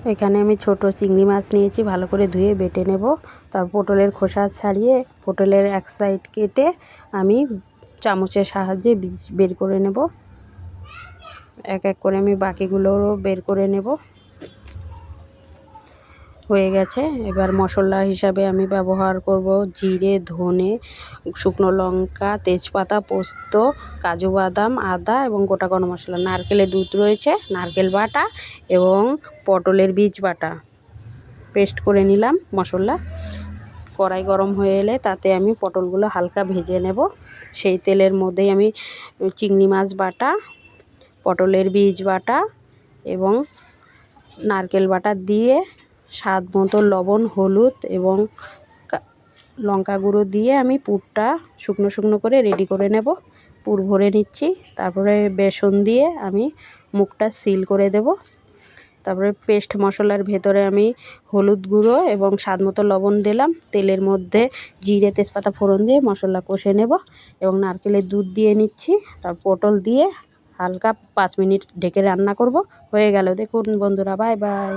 এখানে আমি ছোট চিংড়ি মাছ নিয়েছি, ভালো করে ধুয়ে বেটে নেব। তার পটলের খোসা ছাড়িয়ে পটলের এক সাইড কেটে আমি চামচের সাহায্যে বীজ বের করে নেব। এক এক করে আমি বাকিগুলোও বের করে নেব। হয়ে গেছে। এবার মশলা হিসাবে আমি ব্যবহার করব জিরে, ধনে, শুকনো লঙ্কা, তেজপাতা, পোস্ত, কাজু বাদাম, আদা এবং গোটা গরম মশলা। নারকেলের দুধ রয়েছে, নারকেল বাটা এবং পটলের বীজ বাটা পেস্ট করে নিলাম মশলা। কড়াই গরম হয়ে এলে তাতে আমি পটলগুলো হালকা ভেজে নেব। সেই তেলের মধ্যেই আমি চিংড়ি মাছ বাটা, পটলের বীজ বাটা এবং নারকেল বাটা দিয়ে স্বাদ মতো লবণ, হলুদ এবং লঙ্কা গুঁড়ো দিয়ে আমি পুরটা শুকনো শুকনো করে রেডি করে নেব। পুর ভরে নিচ্ছি। তারপরে বেসন দিয়ে আমি মুখটা সিল করে দেব। তারপরে পেস্ট মশলার ভেতরে আমি হলুদ গুঁড়ো এবং স্বাদ মতো লবণ দিলাম। তেলের মধ্যে জিরে, তেজপাতা ফোড়ন দিয়ে মশলা কষে নেব এবং নারকেলের দুধ দিয়ে নিচ্ছি। তার পটল দিয়ে হালকা 5 মিনিট ঢেকে রান্না করব। হয়ে গেল। দেখুন বন্ধুরা, বাই বাই।